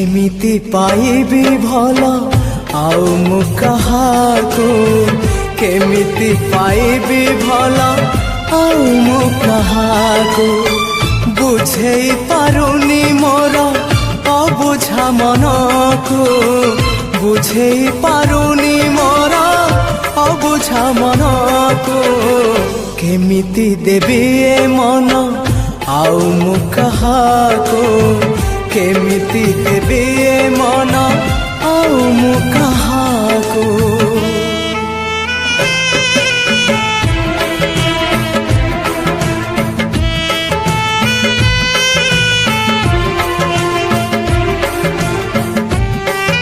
केमिति पाइबी भला आउ मु कहाको केमिति पाइबी भला आउ मु कहाको बुझेई पारुनी मोर अबुझा मनको बुझेई पारुनी मोर अबुझा मनको केमिति देबी ए मन आउ मु कहाको केमिति देबी ए मन आउ मु